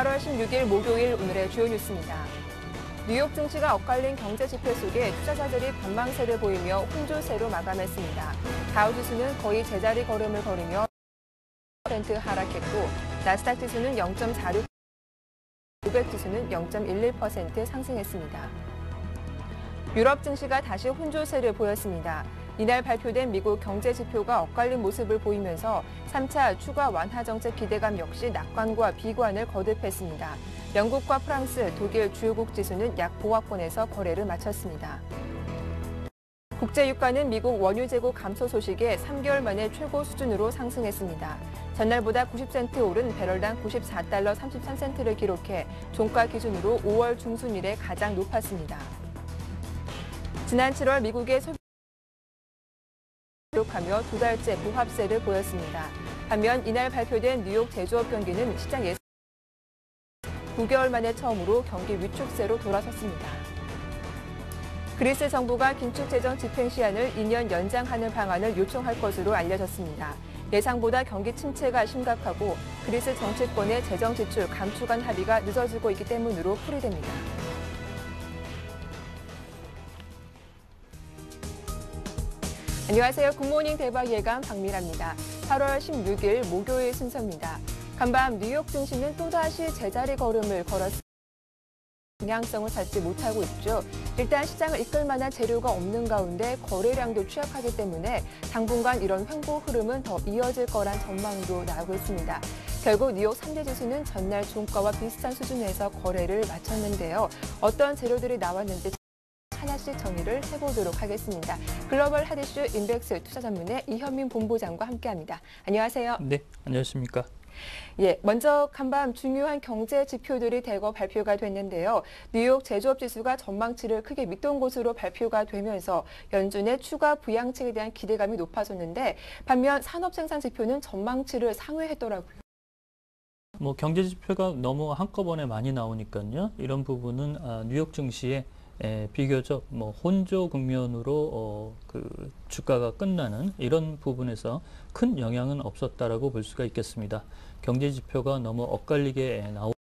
8월 16일 목요일 오늘의 주요 뉴스입니다. 뉴욕 증시가 엇갈린 경제 지표 속에 투자자들이 관망세를 보이며 혼조세로 마감했습니다. 다우지수는 거의 제자리 걸음을 걸으며 0.5% 하락했고 나스닥 지수는 0.46%, 500 지수는 0.11% 상승했습니다. 유럽 증시가 다시 혼조세를 보였습니다. 이날 발표된 미국 경제 지표가 엇갈린 모습을 보이면서 3차 추가 완화 정책 기대감 역시 낙관과 비관을 거듭했습니다. 영국과 프랑스, 독일 주요국 지수는 약 보합권에서 거래를 마쳤습니다. 국제 유가는 미국 원유 재고 감소 소식에 3개월 만에 최고 수준으로 상승했습니다. 전날보다 90센트 오른 배럴당 94달러 33센트를 기록해 종가 기준으로 5월 중순 이래 가장 높았습니다. 지난 7월 미국의 소비 기록하며 두 달째 보합세를 보였습니다. 반면 이날 발표된 뉴욕 제조업 경기는 시장 예상 9개월 만에 처음으로 경기 위축세로 돌아섰습니다. 그리스 정부가 긴축재정 집행 시한을 2년 연장하는 방안을 요청할 것으로 알려졌습니다. 예상보다 경기 침체가 심각하고 그리스 정치권의 재정 지출 감축안 합의가 늦어지고 있기 때문으로 풀이됩니다. 안녕하세요. 굿모닝 대박 예감 박미라입니다. 8월 16일 목요일 순서입니다. 간밤 뉴욕 증시는 또다시 제자리 걸음을 걸었습니다. 방향성을 찾지 못하고 있죠. 일단 시장을 이끌 만한 재료가 없는 가운데 거래량도 취약하기 때문에 당분간 이런 횡보 흐름은 더 이어질 거란 전망도 나오고 있습니다. 결국 뉴욕 3대 지수는 전날 종가와 비슷한 수준에서 거래를 마쳤는데요. 어떤 재료들이 나왔는지 하나씩 정리를 해보도록 하겠습니다. 글로벌 핫이슈 인덱스 투자 전문의 이현민 본부장과 함께합니다. 안녕하세요. 네, 안녕하십니까. 예, 먼저 간밤 중요한 경제 지표들이 대거 발표가 됐는데요. 뉴욕 제조업 지수가 전망치를 크게 밑돈 곳으로 발표가 되면서 연준의 추가 부양책에 대한 기대감이 높아졌는데 반면 산업 생산 지표는 전망치를 상회했더라고요. 경제 지표가 너무 한꺼번에 많이 나오니까요. 이런 부분은 뉴욕 증시에 비교적 혼조 국면으로 주가가 끝나는 이런 부분에서 큰 영향은 없었다라고 볼 수가 있겠습니다. 경제 지표가 너무 엇갈리게 나오고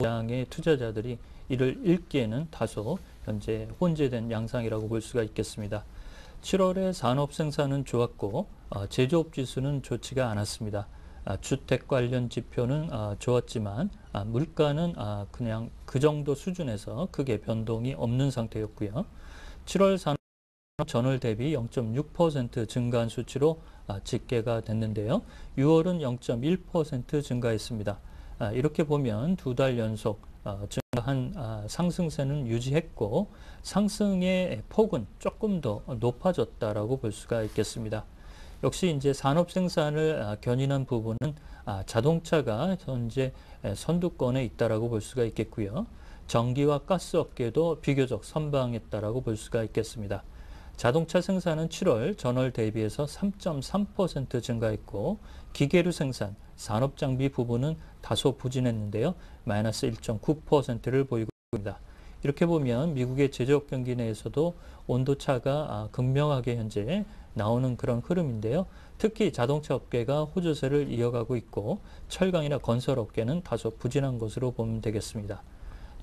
양의 투자자들이 이를 읽기에는 다소 현재 혼재된 양상이라고 볼 수가 있겠습니다. 7월에 산업 생산은 좋았고 제조업 지수는 좋지가 않았습니다. 주택 관련 지표는 좋았지만 물가는 그냥 그 정도 수준에서 크게 변동이 없는 상태였고요. 7월 산업 전월 대비 0.6% 증가한 수치로 집계가 됐는데요. 6월은 0.1% 증가했습니다. 이렇게 보면 두 달 연속 증가한 상승세는 유지했고 상승의 폭은 조금 더 높아졌다라고 볼 수가 있겠습니다. 역시 이제 산업 생산을 견인한 부분은 자동차가 현재 선두권에 있다라고 볼 수가 있겠고요. 전기와 가스 업계도 비교적 선방했다라고 볼 수가 있겠습니다. 자동차 생산은 7월 전월 대비해서 3.3% 증가했고 기계류 생산, 산업장비 부분은 다소 부진했는데요. 마이너스 1.9%를 보이고 있습니다. 이렇게 보면 미국의 제조업 경기 내에서도 온도차가 극명하게 현재 나오는 그런 흐름인데요. 특히 자동차 업계가 호조세를 이어가고 있고 철강이나 건설 업계는 다소 부진한 것으로 보면 되겠습니다.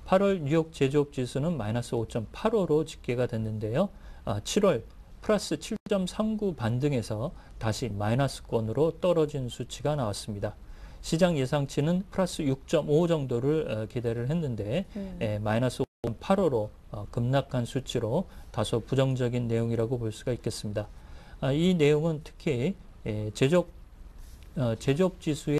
8월 뉴욕 제조업 지수는 마이너스 5.85로 집계가 됐는데요. 7월 플러스 7.39 반등해서 다시 마이너스권으로 떨어진 수치가 나왔습니다. 시장 예상치는 플러스 6.5 정도를 기대를 했는데 마이너스 5.85로 급락한 수치로 다소 부정적인 내용이라고 볼 수가 있겠습니다. 이 내용은 특히 제조업 지수의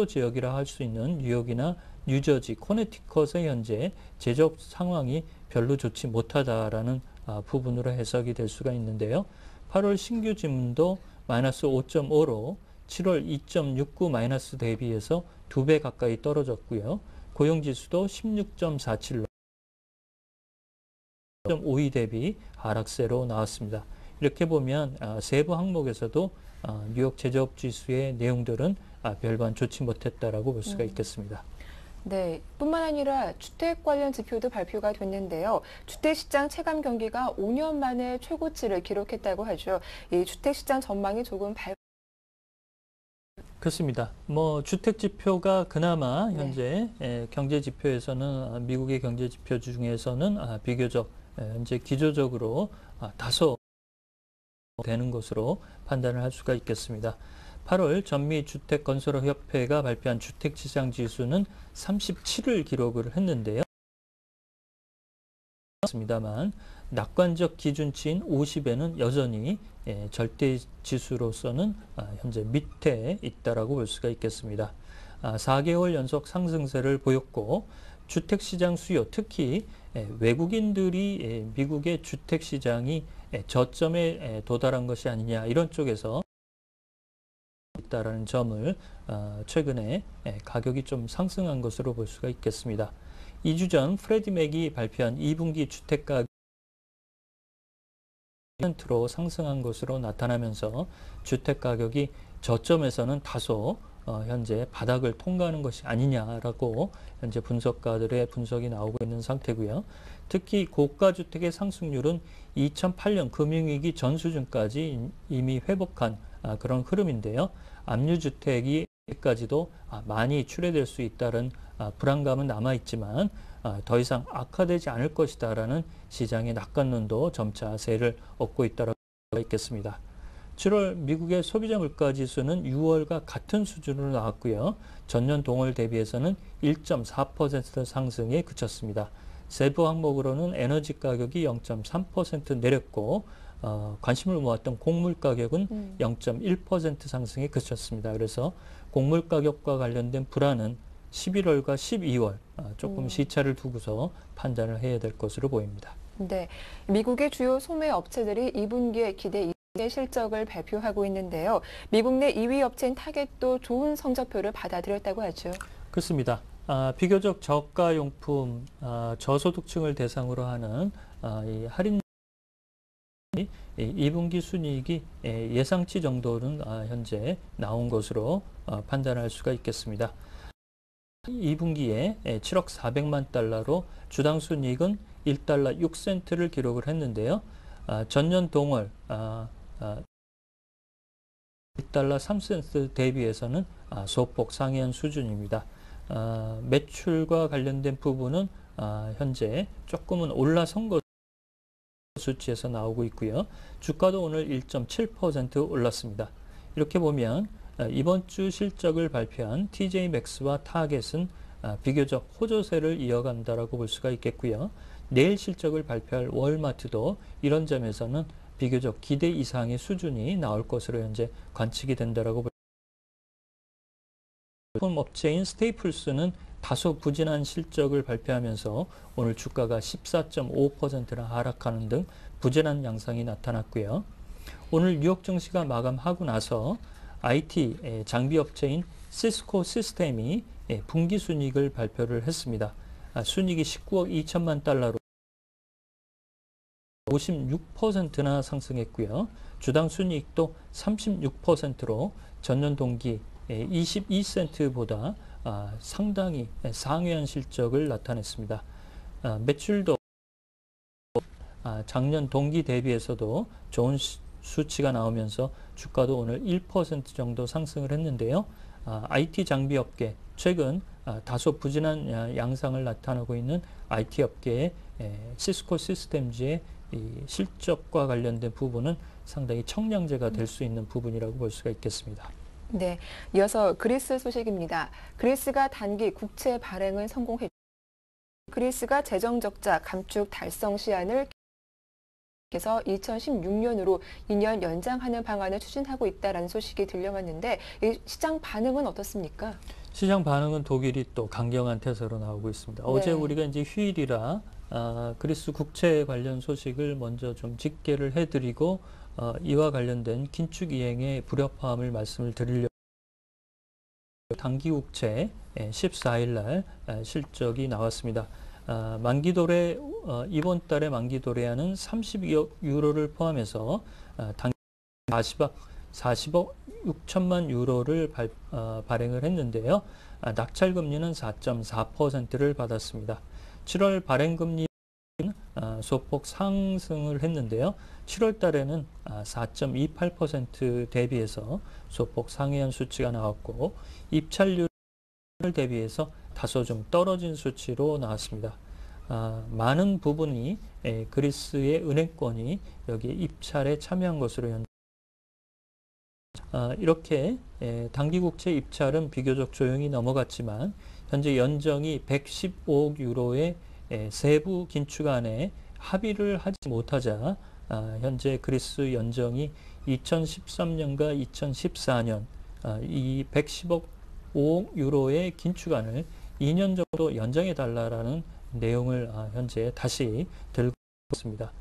지역이라 할 수 있는 뉴욕이나 뉴저지, 코네티컷의 현재 제조업 상황이 별로 좋지 못하다라는 부분으로 해석이 될 수가 있는데요. 8월 신규 지문도 마이너스 5.5로 7월 2.69 마이너스 대비해서 2배 가까이 떨어졌고요. 고용지수도 16.47로 0.52 대비 하락세로 나왔습니다. 이렇게 보면 세부 항목에서도 뉴욕 제조업 지수의 내용들은 별반 좋지 못했다라고 볼 수가 있겠습니다. 네, 뿐만 아니라 주택 관련 지표도 발표가 됐는데요. 주택시장 체감 경기가 5년 만에 최고치를 기록했다고 하죠. 이 주택시장 전망이 조금 그렇습니다. 주택 지표가 그나마 현재 경제 지표에서는 미국의 경제 지표 중에서는 비교적 현재 기조적으로 다소 되는 것으로 판단을 할 수가 있겠습니다. 8월 전미 주택건설업협회가 발표한 주택시장 지수는 37을 기록을 했는데요. 습니다만 낙관적 기준치인 50에는 여전히 절대 지수로서는 현재 밑에 있다라고 볼 수가 있겠습니다. 4개월 연속 상승세를 보였고 주택시장 수요, 특히 외국인들이 미국의 주택시장이 저점에 도달한 것이 아니냐, 이런 쪽에서 있다라는 점을 최근에 가격이 좀 상승한 것으로 볼 수가 있겠습니다. 2주 전 프레디 맥이 발표한 2분기 주택가격이 1%로 상승한 것으로 나타나면서 주택가격이 저점에서는 다소 현재 바닥을 통과하는 것이 아니냐라고 현재 분석가들의 분석이 나오고 있는 상태고요. 특히 고가주택의 상승률은 2008년 금융위기 전 수준까지 이미 회복한 그런 흐름인데요. 압류주택까지도 많이 출회될 수 있다는 불안감은 남아있지만 더 이상 악화되지 않을 것이다라는 시장의 낙관론도 점차 세를 얻고 있다고 할 수 있겠습니다. 7월 미국의 소비자 물가 지수는 6월과 같은 수준으로 나왔고요. 전년 동월 대비해서는 1.4% 상승에 그쳤습니다. 세부 항목으로는 에너지 가격이 0.3% 내렸고 관심을 모았던 곡물 가격은 0.1% 상승에 그쳤습니다. 그래서 곡물 가격과 관련된 불안은 11월과 12월 조금 시차를 두고서 판단을 해야 될 것으로 보입니다. 네, 미국의 주요 소매 업체들이 2분기에 기대 실적을 발표하고 있는데요. 미국 내 2위 업체인 타겟도 좋은 성적표를 받아들였다고 하죠. 그렇습니다. 비교적 저가용품, 저소득층을 대상으로 하는 이 할인 2분기 순이익이 예상치 정도는 현재 나온 것으로 판단할 수가 있겠습니다. 2분기에 7억 400만 달러로 주당 순이익은 1달러 6센트를 기록을 했는데요. 전년 동월 1달러 3센트 대비해서는 소폭 상회한 수준입니다. 매출과 관련된 부분은 현재 조금은 올라선 것 수치에서 나오고 있고요. 주가도 오늘 1.7% 올랐습니다. 이렇게 보면 이번 주 실적을 발표한 TJ 맥스와 타겟은 비교적 호조세를 이어간다라고 볼 수가 있겠고요. 내일 실적을 발표할 월마트도 이런 점에서는 비교적 기대 이상의 수준이 나올 것으로 현재 관측이 된다라고 볼 수 있습니다. 업체인 스테이플스는 다소 부진한 실적을 발표하면서 오늘 주가가 14.5%나 하락하는 등 부진한 양상이 나타났고요. 오늘 뉴욕 증시가 마감하고 나서 IT 장비 업체인 시스코 시스템이 분기 순이익을 발표를 했습니다. 순이익이 19억 2천만 달러로 56%나 상승했고요. 주당 순이익도 36%로 전년 동기 22센트보다 상당히 상회한 실적을 나타냈습니다. 매출도 작년 동기 대비해서도 좋은 수치가 나오면서 주가도 오늘 1% 정도 상승을 했는데요. IT 장비 업계, 최근 다소 부진한 양상을 나타내고 있는 IT 업계의 시스코 시스템즈의 이 실적과 관련된 부분은 상당히 청량제가 될 수 있는 부분이라고 볼 수가 있겠습니다. 네, 이어서 그리스 소식입니다. 그리스가 단기 국채 발행을 성공했고 그리스가 재정적자 감축 달성 시한을 해서 2016년으로 2년 연장하는 방안을 추진하고 있다는 소식이 들려왔는데 이 시장 반응은 어떻습니까? 시장 반응은 독일이 또 강경한 태세로 나오고 있습니다. 네. 어제 우리가 이제 휴일이라 그리스 국채 관련 소식을 먼저 좀 집계를 해드리고 이와 관련된 긴축 이행의 불협화음을 말씀을 드리려고 단기 국채 14일 날 실적이 나왔습니다. 만기도래 이번 달에 만기도래하는 32억 유로를 포함해서 단기 40억 6천만 유로를 발행을 했는데요. 낙찰금리는 4.4%를 받았습니다. 7월 발행금리는 소폭 상승을 했는데요. 7월 달에는 4.28% 대비해서 소폭 상회한 수치가 나왔고 입찰률 대비해서 다소 좀 떨어진 수치로 나왔습니다. 많은 부분이 그리스의 은행권이 여기 입찰에 참여한 것으로 이렇게 단기국채 입찰은 비교적 조용히 넘어갔지만 현재 연정이 115억 유로의 세부 긴축안에 합의를 하지 못하자 현재 그리스 연정이 2013년과 2014년 이 115억 유로의 긴축안을 2년 정도 연장해 달라라는 내용을 현재 다시 들고 있습니다.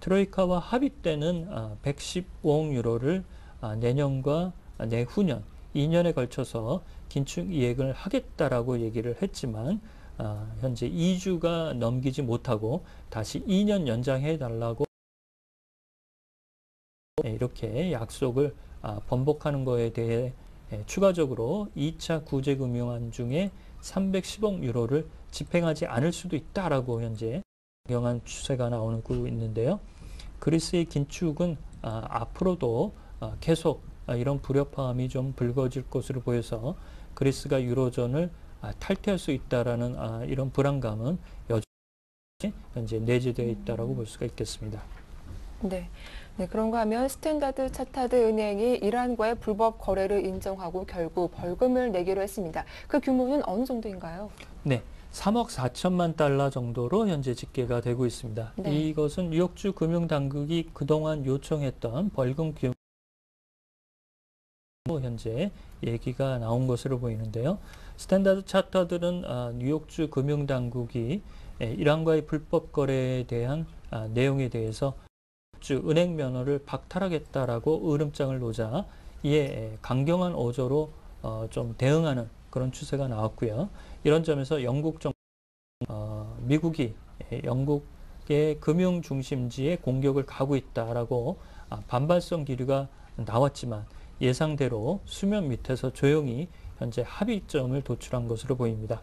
트로이카와 합의 때는 115억 유로를 내년과 내후년 2년에 걸쳐서 긴축 이행을 하겠다라고 얘기를 했지만 현재 2주가 넘기지 못하고 다시 2년 연장해 달라고 이렇게 약속을 번복하는 것에 대해 추가적으로 2차 구제금융안 중에 310억 유로를 집행하지 않을 수도 있다라고 현재 경한 추세가 나오고 있는데요. 그리스의 긴축은 앞으로도 계속 이런 불협화음이 좀 불거질 것으로 보여서 그리스가 유로존을 탈퇴할 수 있다라는 이런 불안감은 여전히 현재 내재되어 있다라고 볼 수가 있겠습니다. 네. 네, 그런가 하면 스탠다드 차타드 은행이 이란과의 불법 거래를 인정하고 결국 벌금을 내기로 했습니다. 그 규모는 어느 정도인가요? 네. 3억 4천만 달러 정도로 현재 집계가 되고 있습니다. 네. 이것은 뉴욕주 금융당국이 그동안 요청했던 벌금 규모 현재 얘기가 나온 것으로 보이는데요. 스탠다드 차터들은 뉴욕주 금융당국이 이란과의 불법 거래에 대한 내용에 대해서 은행 면허를 박탈하겠다라고 으름장을 놓자 이에 강경한 어조로 좀 대응하는 그런 추세가 나왔고요. 이런 점에서 미국이 영국의 금융 중심지에 공격을 가고 있다라고 반발성 기류가 나왔지만 예상대로 수면 밑에서 조용히 현재 합의점을 도출한 것으로 보입니다.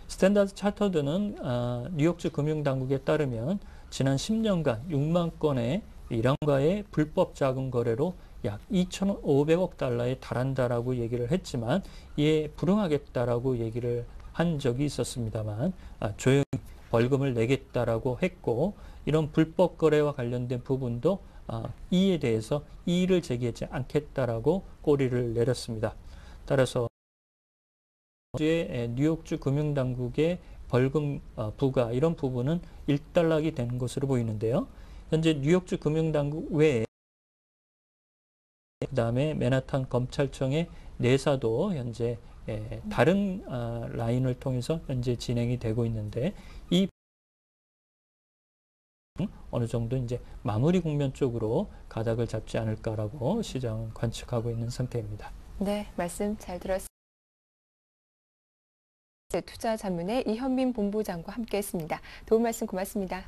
스탠다드 차터드는 뉴욕주 금융당국에 따르면 지난 10년간 6만 건의 이란과의 불법 자금 거래로 약 2,500억 달러에 달한다라고 얘기를 했지만 이에 불응하겠다라고 얘기를 한 적이 있었습니다만 조용히 벌금을 내겠다라고 했고 이런 불법 거래와 관련된 부분도 이에 대해서 이의를 제기하지 않겠다라고 꼬리를 내렸습니다. 따라서 뉴욕주 금융당국의 벌금 부과 이런 부분은 일단락이 된 것으로 보이는데요. 현재 뉴욕주 금융당국 외에 그다음에 맨하탄 검찰청의 내사도 현재 다른 라인을 통해서 현재 진행이 되고 있는데 이 어느 정도 이제 마무리 국면 쪽으로 가닥을 잡지 않을까라고 시장은 관측하고 있는 상태입니다. 네, 말씀 잘 들었습니다. 투자자문의 이현민 본부장과 함께했습니다. 도움 말씀 고맙습니다.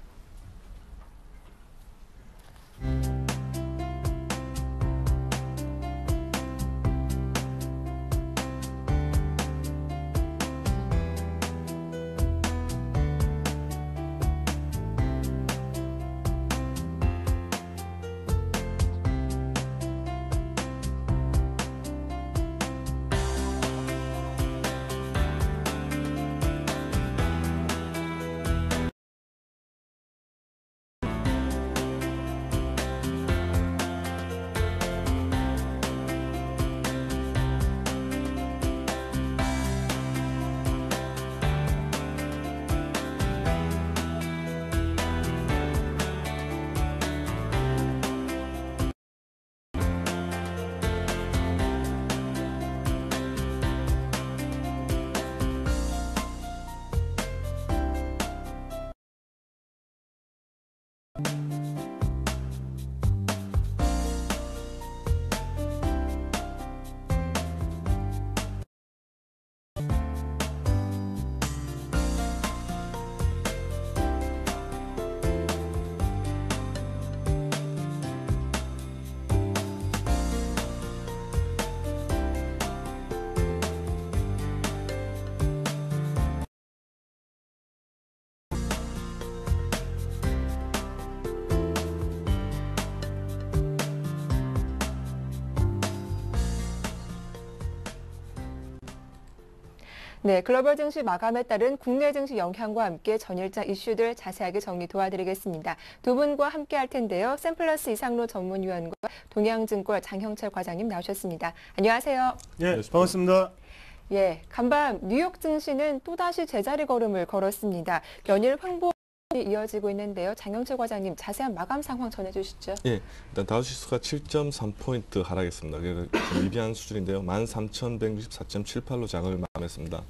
네, 글로벌 증시 마감에 따른 국내 증시 영향과 함께 전일장 이슈들 자세하게 정리 도와드리겠습니다. 두 분과 함께 할 텐데요. 샘플러스 이상로 전문위원과 동양증권 장형철 과장님 나오셨습니다. 안녕하세요. 예, 반갑습니다. 예, 간밤 뉴욕 증시는 또다시 제자리 걸음을 걸었습니다. 연일 횡보이 이어지고 있는데요. 장형철 과장님 자세한 마감 상황 전해주시죠. 예, 일단 다우지수가 7.3포인트 하락했습니다. 좀 미비한 수준인데요. 13,164.78로 장을 마감했습니다.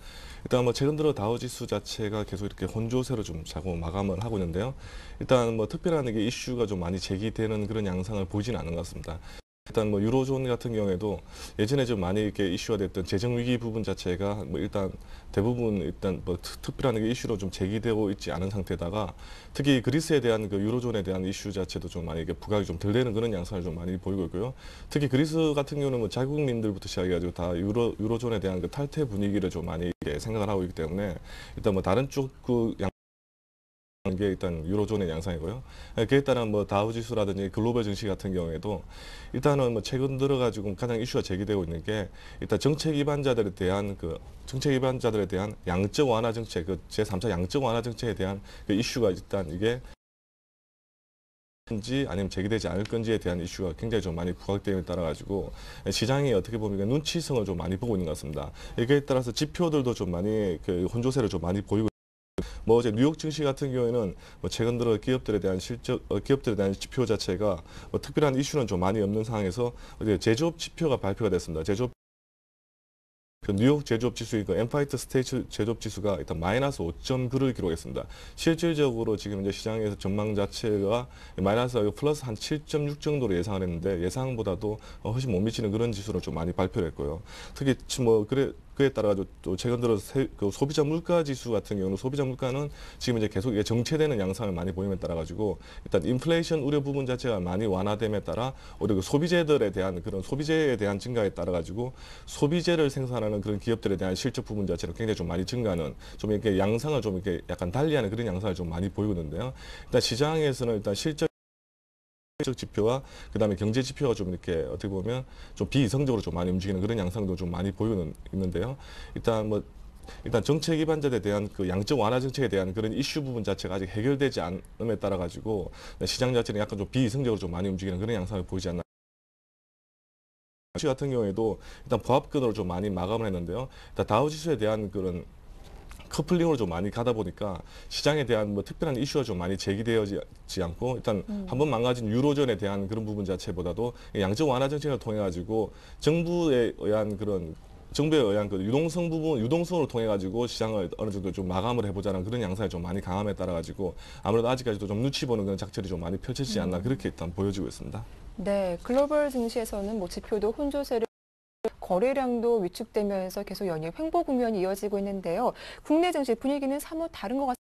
일단 최근 들어 다우지수 자체가 계속 이렇게 혼조세로 좀 자꾸 마감을 하고 있는데요. 일단 특별한 이슈가 좀 많이 제기되는 그런 양상을 보이지는 않는 것 같습니다. 일단 유로존 같은 경우에도 예전에 좀 많이 이렇게 이슈가 됐던 재정 위기 부분 자체가 일단 대부분 일단 특별한 이슈로 좀 제기되고 있지 않은 상태다가 특히 그리스에 대한 유로존에 대한 이슈 자체도 좀 많이 부각이 좀 덜 되는 그런 양상을 좀 많이 보이고 있고요. 특히 그리스 같은 경우는 자국민들부터 시작해가지고 다 유로존에 대한 탈퇴 분위기를 좀 많이 생각을 하고 있기 때문에 일단 다른 쪽 게 일단 유로존의 양상이고요. 그에 따른 다우지수라든지 글로벌 증시 같은 경우에도 일단은 최근 들어가지고 가장 이슈가 제기되고 있는 게 일단 정책 위반자들에 대한 양적 완화 정책, 제3차 양적 완화 정책에 대한 이슈가 일단 이게 건지 아니면 제기되지 않을 건지에 대한 이슈가 굉장히 좀 많이 부각됨에 따라 가지고 시장이 어떻게 보면 눈치성을 좀 많이 보고 있는 것 같습니다. 이게 따라서 지표들도 좀 많이 혼조세를 좀 많이 보이고. 어제 뉴욕 증시 같은 경우에는 최근 들어 기업들에 대한 지표 자체가 특별한 이슈는 좀 많이 없는 상황에서 제조업 지표가 발표가 됐습니다. 뉴욕 제조업 지수, 엠파이어 스테이트 제조업 지수가 일단 마이너스 5.9를 기록했습니다. 실질적으로 지금 이제 시장에서 전망 자체가 마이너스 플러스 한 7.6 정도로 예상을 했는데 예상보다도 훨씬 못 미치는 그런 지수를 좀 많이 발표를 했고요. 특히 그에 따라 또 최근 들어 소비자 물가 지수 같은 경우는 소비자 물가는 지금 이제 계속 정체되는 양상을 많이 보임에 따라 가지고 일단 인플레이션 우려 부분 자체가 많이 완화됨에 따라 오히려 소비재들에 대한 그런 소비재에 대한 증가에 따라 가지고 소비재를 생산하는 그런 기업들에 대한 실적 부분 자체는 굉장히 좀 많이 증가하는 좀 이렇게 양상을 좀 이렇게 약간 달리하는 그런 양상을 좀 많이 보이고 있는데요. 일단 시장에서는 일단 실적 지표와 그다음에 경제 지표가 좀 이렇게 어떻게 보면 좀 비이성적으로 좀 많이 움직이는 그런 양상도 좀 많이 보이고 있는데요. 일단 정책 위반자들에 대한 양적 완화 정책에 대한 그런 이슈 부분 자체가 아직 해결되지 않음에 따라 가지고 시장 자체는 약간 좀 비이성적으로 좀 많이 움직이는 그런 양상을 보이지 않나. 같은 경우에도 일단 보합권으로 좀 많이 마감을 했는데요. 일단 다우지수에 대한 그런 커플링으로 좀 많이 가다 보니까 시장에 대한 특별한 이슈가 좀 많이 제기되어지지 않고 일단 한번 망가진 유로존에 대한 그런 부분 자체보다도 양적 완화 정책을 통해 가지고 정부에 의한 유동성으로 통해 가지고 시장을 어느 정도 좀 마감을 해보자는 그런 양상이 좀 많이 강함에 따라 가지고 아무래도 아직까지도 좀 눈치 보는 그런 작전이 좀 많이 펼쳐지지 않나 그렇게 일단 보여지고 있습니다. 네, 글로벌 증시에서는 지표도 혼조세를 거래량도 위축되면서 계속 연일 횡보 국면이 이어지고 있는데요. 국내 증시 분위기는 사뭇 다른 것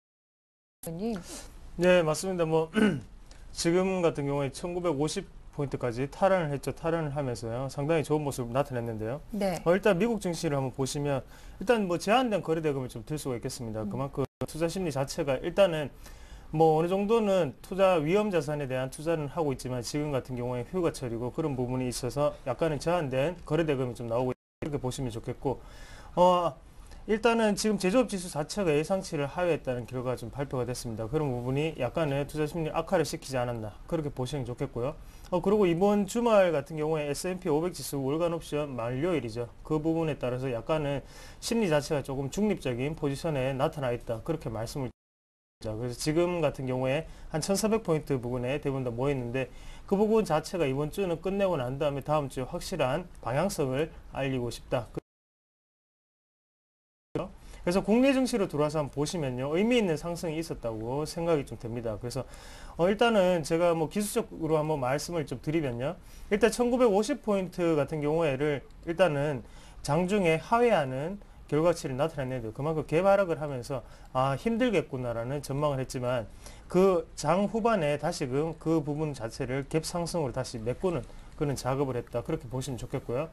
같습니다. 네, 맞습니다. 지금 같은 경우에 1950포인트까지 탈환을 했죠. 탈환을 하면서요. 상당히 좋은 모습을 나타냈는데요. 네. 일단 미국 증시를 한번 보시면 일단 제한된 거래 대금을 좀 들 수가 있겠습니다. 그만큼 투자 심리 자체가 일단은 어느 정도는 투자 위험 자산에 대한 투자는 하고 있지만 지금 같은 경우에 휴가철이고 그런 부분이 있어서 약간은 제한된 거래 대금이 좀 나오고 이렇게 보시면 좋겠고 일단은 지금 제조업 지수 자체가 예상치를 하회했다는 결과가 좀 발표가 됐습니다. 그런 부분이 약간의 투자 심리 악화를 시키지 않았나 그렇게 보시면 좋겠고요. 그리고 이번 주말 같은 경우에 S&P 500 지수 월간 옵션 만료일이죠. 그 부분에 따라서 약간은 심리 자체가 조금 중립적인 포지션에 나타나 있다 그렇게 말씀을 그래서 지금 같은 경우에 한 1400포인트 부근에 대부분 다 모였는데 그 부분 자체가 이번 주는 끝내고 난 다음에 다음 주에 확실한 방향성을 알리고 싶다. 그래서 국내 증시로 들어와서 한번 보시면요. 의미 있는 상승이 있었다고 생각이 좀 됩니다. 그래서 일단은 제가 기술적으로 한번 말씀을 좀 드리면요. 일단 1950포인트 같은 경우에를 일단은 장중에 하회하는 결과치를 나타냈는데 그만큼 갭하락을 하면서 힘들겠구나라는 전망을 했지만 그 장 후반에 다시금 그 부분 자체를 갭 상승으로 다시 메꾸는 그런 작업을 했다 그렇게 보시면 좋겠고요.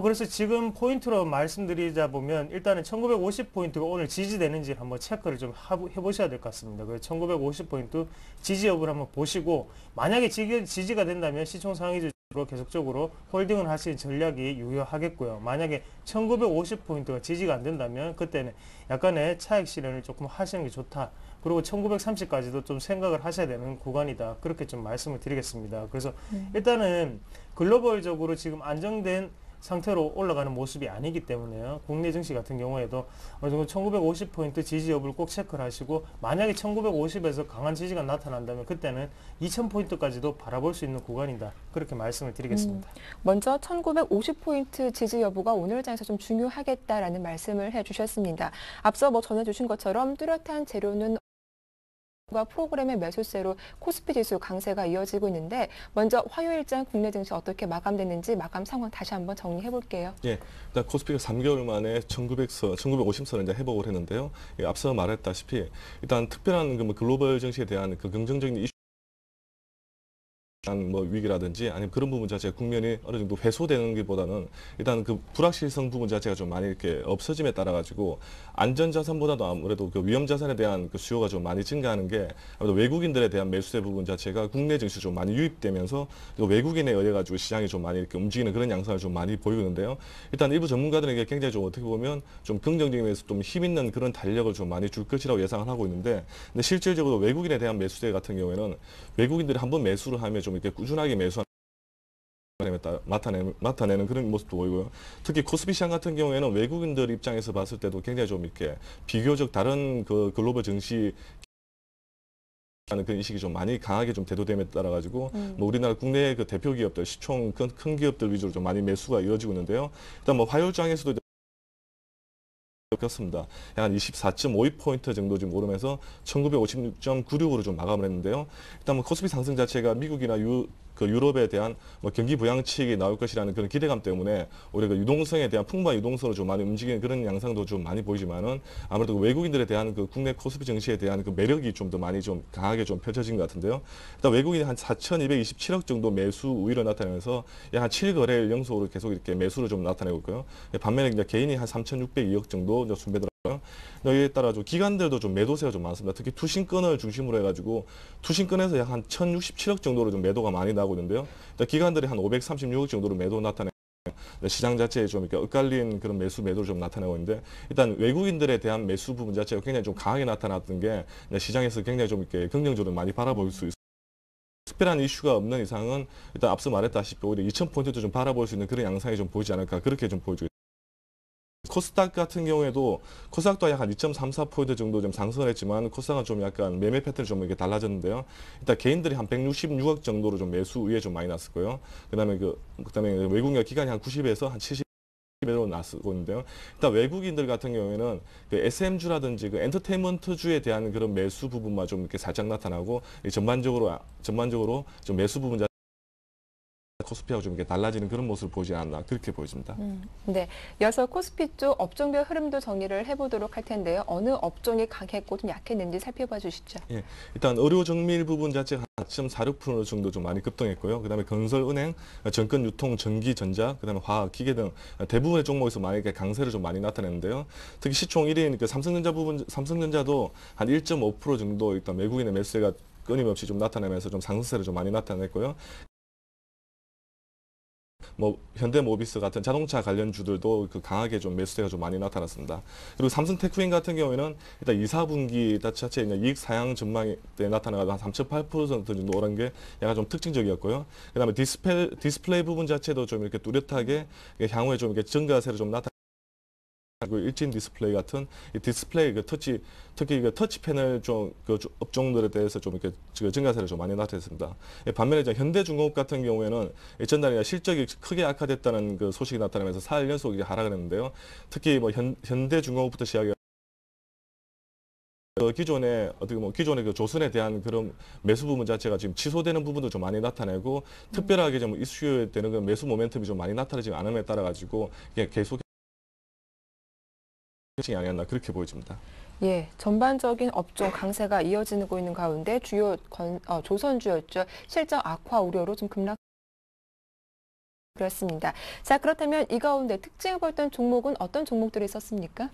그래서 지금 포인트로 말씀드리자 보면 일단은 1950포인트가 오늘 지지되는지 한번 체크를 좀 해보셔야 될 것 같습니다. 그래서 1950포인트 지지 여부를 한번 보시고 만약에 지지가 된다면 시총 상위주 계속적으로 홀딩을 하실 전략이 유효하겠고요. 만약에 1950포인트가 지지가 안 된다면 그때는 약간의 차익 실현을 조금 하시는 게 좋다. 그리고 1930까지도 좀 생각을 하셔야 되는 구간이다. 그렇게 좀 말씀을 드리겠습니다. 그래서 일단은 글로벌적으로 지금 안정된 상태로 올라가는 모습이 아니기 때문에요. 국내 증시 같은 경우에도 어느 정도 1950포인트 지지 여부를 꼭 체크를 하시고, 만약에 1950에서 강한 지지가 나타난다면 그때는 2000포인트까지도 바라볼 수 있는 구간이다. 그렇게 말씀을 드리겠습니다. 먼저 1950포인트 지지 여부가 오늘 장에서 좀 중요하겠다라는 말씀을 해주셨습니다. 앞서 전해주신 것처럼 뚜렷한 재료는 프로그램의 매수세로 코스피 지수 강세가 이어지고 있는데, 먼저 화요일장 국내 증시 어떻게 마감됐는지 마감 상황 다시 한번 정리해 볼게요. 예, 일단 코스피가 3개월 만에 1950선을 이제 회복을 했는데요. 예, 앞서 말했다시피 일단 특별한 글로벌 증시에 대한 긍정적인 이슈, 위기라든지 아니면 그런 부분 자체가 국면이 어느 정도 해소되는 것보다는 일단 불확실성 부분 자체가 좀 많이 이렇게 없어짐에 따라 가지고 안전자산보다도 아무래도 위험자산에 대한 수요가 좀 많이 증가하는 게 아무래도 외국인들에 대한 매수세 부분 자체가 국내 증시 좀 많이 유입되면서 외국인에 의해 가지고 시장이 좀 많이 이렇게 움직이는 그런 양상을 좀 많이 보이는데요. 일단 일부 전문가들에게 굉장히 좀 어떻게 보면 좀 긍정적인 면에서 좀 힘 있는 그런 달력을 좀 많이 줄 것이라고 예상을 하고 있는데, 근데 실질적으로 외국인에 대한 매수세 같은 경우에는 외국인들이 한번 매수를 하면 좀 이렇게 꾸준하게 매수하는 나타내는 그런 모습도 보이고요. 특히 코스피 시장 같은 경우에는 외국인들 입장에서 봤을 때도 굉장히 좀 이렇게 비교적 다른 글로벌 증시 하는 그런 인식이 좀 많이 강하게 좀 대두됨에 따라 가지고 우리나라 국내 대표 기업들, 시총 큰 기업들 위주로 좀 많이 매수가 이어지고 있는데요. 일단 화요일장에서도 였습니다. 한 24.52포인트 정도 지금 오르면서 1956.96으로 좀 마감을 했는데요. 일단 코스피 상승 자체가 미국이나 유럽에 대한 경기 부양책이 나올 것이라는 그런 기대감 때문에 우리가 유동성에 대한 풍부한 유동성으로 좀 많이 움직이는 그런 양상도 좀 많이 보이지만은, 아무래도 외국인들에 대한 국내 코스피 증시에 대한 매력이 좀 더 많이 좀 강하게 좀 펼쳐진 것 같은데요. 일단 외국인이 한 4,227억 정도 매수 우위를 나타내면서 약 한 7거래일 연속으로 계속 이렇게 매수를 좀 나타내고 있고요. 반면에 이제 개인이 한 3,602억 정도 순매도를 여기에 따라 기관들도 좀 매도세가 좀 많습니다. 특히 투신권을 중심으로 해가지고 투신권에서 약 한 1,067억 정도로 좀 매도가 많이 나오고 있는데요. 기관들이 한 536억 정도로 매도 나타내고 시장 자체에 좀 이렇게 엇갈린 그런 매도를 좀 나타내고 있는데, 일단 외국인들에 대한 매수 부분 자체가 굉장히 좀 강하게 나타났던 게 시장에서 굉장히 좀 이렇게 긍정적으로 많이 바라볼 수 있습니다. 특별한 이슈가 없는 이상은 일단 앞서 말했다시피 오히려 2,000포인트도 좀 바라볼 수 있는 그런 양상이 좀 보이지 않을까, 그렇게 좀 보여지고 있습니다. 코스닥 같은 경우에도 코스닥도 약 한 2.34포인트 정도 좀 상승을 했지만 코스닥은 좀 약간 매매 패턴이 좀 이렇게 달라졌는데요. 일단 개인들이 한 166억 정도로 좀 매수 우위에 좀 많이 났을 거예요. 그다음에 외국인 기관이 한 90에서 한 70으로 나서고 있는데요. 일단 외국인들 같은 경우에는 SM주라든지 엔터테인먼트주에 대한 그런 매수 부분만 좀 이렇게 살짝 나타나고, 전반적으로 좀 매수 부분 코스피하고 좀 이렇게 달라지는 그런 모습을 보이지 않나, 그렇게 보여집니다. 네, 이어서 코스피 쪽 업종별 흐름도 정리를 해보도록 할 텐데요. 어느 업종이 강했고 좀 약했는지 살펴봐 주시죠. 예, 일단 의료 정밀 부분 자체가 4.46% 정도 좀 많이 급등했고요. 그다음에 건설, 은행, 정권, 유통, 전기, 전자, 그다음에 화학, 기계 등 대부분의 종목에서 많이 강세를 좀 많이 나타냈는데요. 특히 시총 1위인 삼성전자도 한 1.5% 정도 일단 외국인의 매수세가 끊임없이 좀 나타나면서 좀 상승세를 좀 많이 나타냈고요. 현대모비스 같은 자동차 관련주들도 강하게 좀 매수세가 좀 많이 나타났습니다. 그리고 삼성테크인 같은 경우에는 일단 2, 4분기 자체 이익 상향 전망에 나타나가 한 3.8% 정도 오른 게 약간 좀 특징적이었고요. 그다음에 디스플레이 부분 자체도 좀 이렇게 뚜렷하게 향후에 좀 이렇게 증가세를 좀 나타나고, 일진 디스플레이 같은 이 디스플레이 특히 터치 패널 업종들에 대해서 좀 이렇게 증가세를 좀 많이 나타냈습니다. 반면에 이제 현대중공업 같은 경우에는 전날에 실적이 크게 악화됐다는 소식이 나타나면서 4일 연속 하락을 했는데요. 특히 현대중공업부터 시작해 기존의 조선에 대한 그런 매수 부분 자체가 지금 취소되는 부분도 좀 많이 나타내고, 특별하게 좀 이슈되는 그 매수 모멘텀이 좀 많이 나타나지 않음에 따라 가지고 계속 아니었나, 그렇게 보여집니다. 예, 전반적인 업종 강세가 이어지고 있는 가운데 주요 조선주였죠. 실적 악화 우려로 좀 그렇습니다. 자, 그렇다면 이 가운데 특징을 보였던 종목은 어떤 종목들이 있었습니까?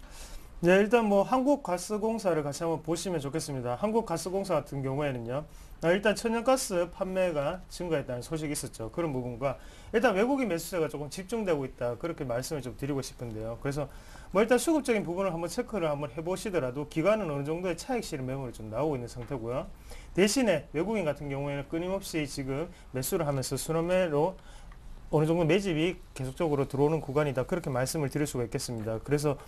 네, 일단 한국가스공사를 같이 한번 보시면 좋겠습니다. 한국가스공사 같은 경우에는요, 일단 천연가스 판매가 증가했다는 소식이 있었죠. 그런 부분과 일단 외국인 매수세가 조금 집중되고 있다. 그렇게 말씀을 좀 드리고 싶은데요. 그래서 뭐 일단 수급적인 부분을 한번 체크를 한번 해보시더라도 기관은 어느 정도의 차익 실현 매물이 좀 나오고 있는 상태고요. 대신에 외국인 같은 경우에는 끊임없이 지금 매수를 하면서 순환매로 어느 정도 매집이 계속적으로 들어오는 구간이다. 그렇게 말씀을 드릴 수가 있겠습니다. 그래서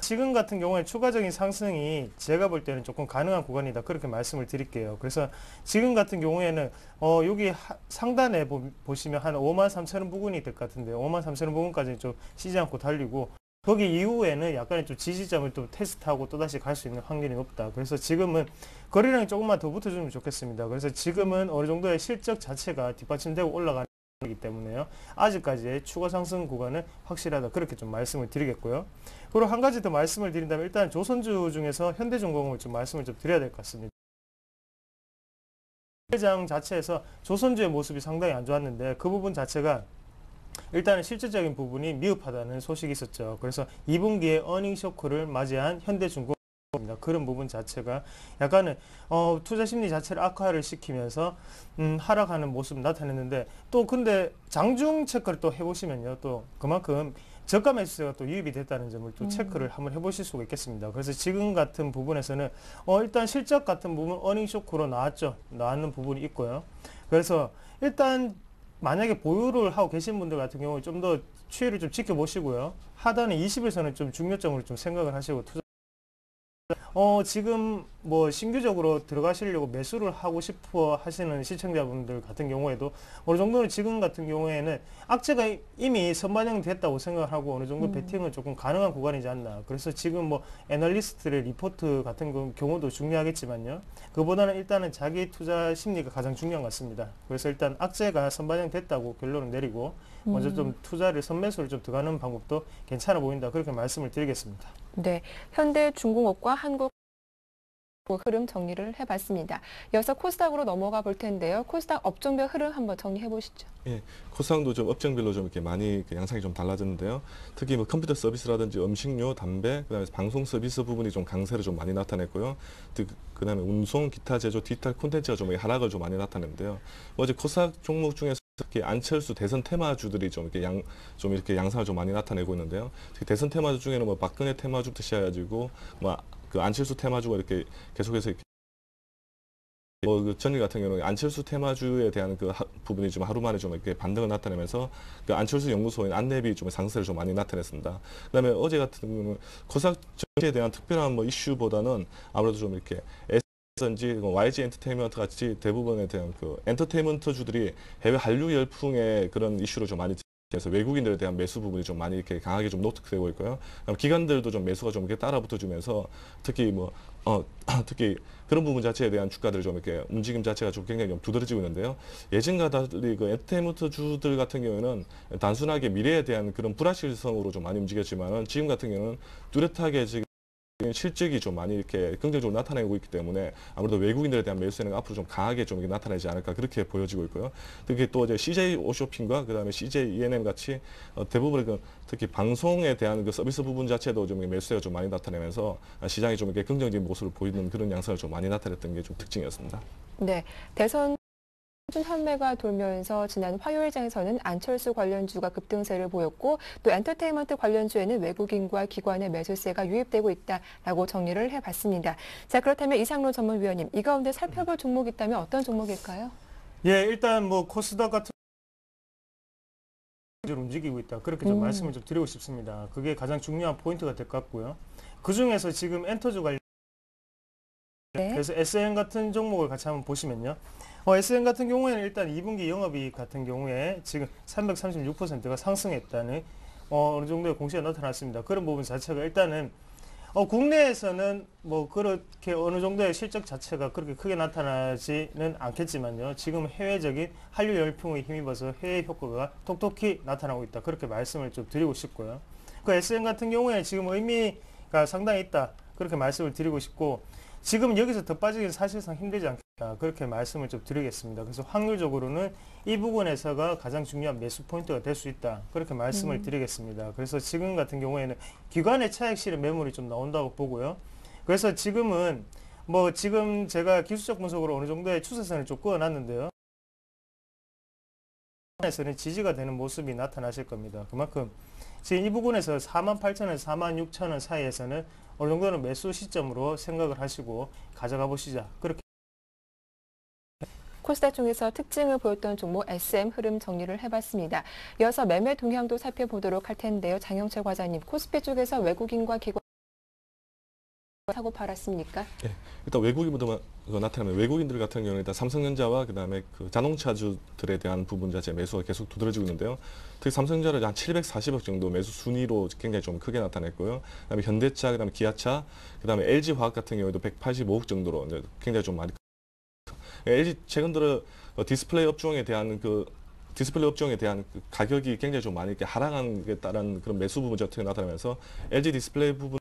지금 같은 경우에 추가적인 상승이 제가 볼 때는 조금 가능한 구간이다. 그렇게 말씀을 드릴게요. 그래서 지금 같은 경우에는 여기 상단에 보시면 한 53,000원 부근이 될 것 같은데 53,000원 부근까지는 좀 쉬지 않고 달리고 거기 이후에는 약간의 좀 지지점을 또 테스트하고 또다시 갈 수 있는 확률이 높다. 그래서 지금은 거래량이 조금만 더 붙어주면 좋겠습니다. 그래서 지금은 어느 정도의 실적 자체가 뒷받침되고 올라가는 이기 때문에요. 아직까지의 추가 상승 구간은 확실하다. 그렇게 좀 말씀을 드리겠고요. 그리고 한 가지 더 말씀을 드린다면 일단 조선주 중에서 현대중공업을 좀 말씀을 좀 드려야 될 것 같습니다. 시장 자체에서 조선주의 모습이 상당히 안 좋았는데 그 부분 자체가 일단은 실질적인 부분이 미흡하다는 소식이 있었죠. 그래서 2분기에 어닝 쇼크를 맞이한 현대중공업 그런 부분 자체가 약간은 투자 심리 자체를 악화를 시키면서 하락하는 모습 나타냈는데 또 근데 장중 체크를 또 해보시면요 또 그만큼 저가 매수세가 또 유입이 됐다는 점을 또 체크를 한번 해보실 수가 있겠습니다. 그래서 지금 같은 부분에서는 일단 실적 같은 부분 어닝 쇼크로 나왔는 부분이 있고요. 그래서 일단 만약에 보유를 하고 계신 분들 같은 경우 좀 더 추이를 좀 지켜보시고요. 하단에 20일선은 좀 중요점으로 좀 생각을 하시고 투자 지금 뭐 신규적으로 들어가시려고 매수를 하고 싶어 하시는 시청자분들 같은 경우에도 어느 정도는 지금 같은 경우에는 악재가 이미 선반영 됐다고 생각하고 어느 정도 베팅은 조금 가능한 구간이지 않나. 그래서 지금 뭐 애널리스트의 리포트 같은 경우도 중요하겠지만요. 그보다는 일단은 자기 투자 심리가 가장 중요한 것 같습니다. 그래서 일단 악재가 선반영 됐다고 결론을 내리고 먼저 좀 투자를 선매수를 좀 들어가는 방법도 괜찮아 보인다. 그렇게 말씀을 드리겠습니다. 네, 현대중공업과 한국 흐름 정리를 해봤습니다. 이어서 코스닥으로 넘어가 볼 텐데요. 코스닥 업종별 흐름 한번 정리해 보시죠. 예, 코스닥도 좀 업종별로 좀 이렇게 많이 양상이 좀 달라졌는데요. 특히 뭐 컴퓨터 서비스라든지 음식료, 담배, 그다음에 방송 서비스 부분이 좀 강세를 좀 많이 나타냈고요. 그다음에 운송, 기타 제조, 디지털 콘텐츠가 좀 하락을 좀 많이 나타냈는데요. 어제 코스닥 종목 중에서 특히 안철수 대선 테마주들이 좀 이렇게 양상을 좀 많이 나타내고 있는데요. 특히 대선 테마주 중에는 뭐 박근혜 테마주부터 시작해가지고 그 안철수 테마주가 이렇게 계속해서 그 전일 같은 경우는 안철수 테마주에 대한 그 부분이 좀 하루 만에 좀 이렇게 반등을 나타내면서 그 안철수 연구소인 안랩이 좀 상승을 좀 많이 나타냈습니다. 그다음에 어제 같은 경우는 코스닥 전체에 대한 특별한 뭐 이슈보다는 아무래도 좀 이렇게 SNG, YG 엔터테인먼트 같이 대부분에 대한 그 엔터테인먼트주들이 해외 한류 열풍의 그런 이슈로 좀 많이 그래서 외국인들에 대한 매수 부분이 좀 많이 이렇게 강하게 좀 노트되고 있고요. 기관들도 좀 매수가 좀 이렇게 따라 붙어주면서 특히 특히 그런 부분 자체에 대한 주가들 좀 이렇게 움직임 자체가 좀 굉장히 좀 두드러지고 있는데요. 예전과 달리 그 엔터테인먼트 주들 같은 경우에는 단순하게 미래에 대한 그런 불확실성으로 좀 많이 움직였지만은 지금 같은 경우는 뚜렷하게 지금 실적이 좀 많이 이렇게 긍정적으로 나타내고 있기 때문에 아무래도 외국인들에 대한 매수세는 앞으로 좀 강하게 좀 나타나지 않을까 그렇게 보여지고 있고요. 특히 또 이제 CJ 오쇼핑과 그다음에 CJ E&M 같이 대부분의 특히 방송에 대한 그 서비스 부분 자체도 좀 매수세가 좀 많이 나타내면서 시장이 좀 이렇게 긍정적인 모습을 보이는 그런 양상을 좀 많이 나타냈던 게 좀 특징이었습니다. 네, 대선 현매가 돌면서 지난 화요일장에서는 안철수 관련주가 급등세를 보였고 또 엔터테인먼트 관련주에는 외국인과 기관의 매수세가 유입되고 있다라고 정리를 해봤습니다. 자, 그렇다면 이상로 전문위원님, 이 가운데 살펴볼 종목이 있다면 어떤 종목일까요? 예, 일단 뭐 코스닥 같은 움직이고 있다. 그렇게 좀 말씀을 좀 드리고 싶습니다. 그게 가장 중요한 포인트가 될 것 같고요. 그 중에서 지금 엔터주 관련 네. 그래서 SN 같은 종목을 같이 한번 보시면요. SN 같은 경우에는 일단 2분기 영업이익 같은 경우에 지금 336%가 상승했다는 어느 정도의 공시가 나타났습니다. 그런 부분 자체가 일단은 국내에서는 뭐 그렇게 어느 정도의 실적 자체가 그렇게 크게 나타나지는 않겠지만요. 지금 해외적인 한류 열풍에 힘입어서 해외 효과가 톡톡히 나타나고 있다. 그렇게 말씀을 좀 드리고 싶고요. 그 SN 같은 경우에 지금 의미가 상당히 있다. 그렇게 말씀을 드리고 싶고 지금 여기서 더 빠지기는 사실상 힘들지 않겠다. 그렇게 말씀을 좀 드리겠습니다. 그래서 확률적으로는 이 부분에서가 가장 중요한 매수 포인트가 될 수 있다. 그렇게 말씀을 드리겠습니다. 그래서 지금 같은 경우에는 기관의 차익 실현 매물이 좀 나온다고 보고요. 그래서 지금은 뭐 지금 제가 기술적 분석으로 어느 정도의 추세선을 좀 그어놨는데요. 에서는 지지가 되는 모습이 나타나실 겁니다. 그만큼 지금 이 부분에서 48,000원, 46,000원 사이에서는 어느 정도는 매수 시점으로 생각을 하시고 가져가 보시자. 그렇게. 코스닥 중에서 특징을 보였던 종목 SM 흐름 정리를 해봤습니다. 이어서 매매 동향도 살펴보도록 할 텐데요. 장영철 과장님, 코스피 쪽에서 외국인과 기관 사고 팔았습니까? 네, 일단 외국인부터 나타나면 외국인들 같은 경우는 일단 삼성전자와 그다음에 그 자동차주들에 대한 부분 자체 매수가 계속 두드러지고 있는데요. 특히 삼성전자를 한 740억 정도 매수 순위로 굉장히 좀 크게 나타냈고요. 그다음에 현대차, 그다음에 기아차, 그다음에 LG화학 같은 경우에도 185억 정도로 이제 굉장히 좀 많이. LG 최근 들어 디스플레이 업종에 대한 그 가격이 굉장히 좀 많이 이렇게 하락한 게 따른 그런 매수 부분 자체가 나타나면서 LG 디스플레이 부분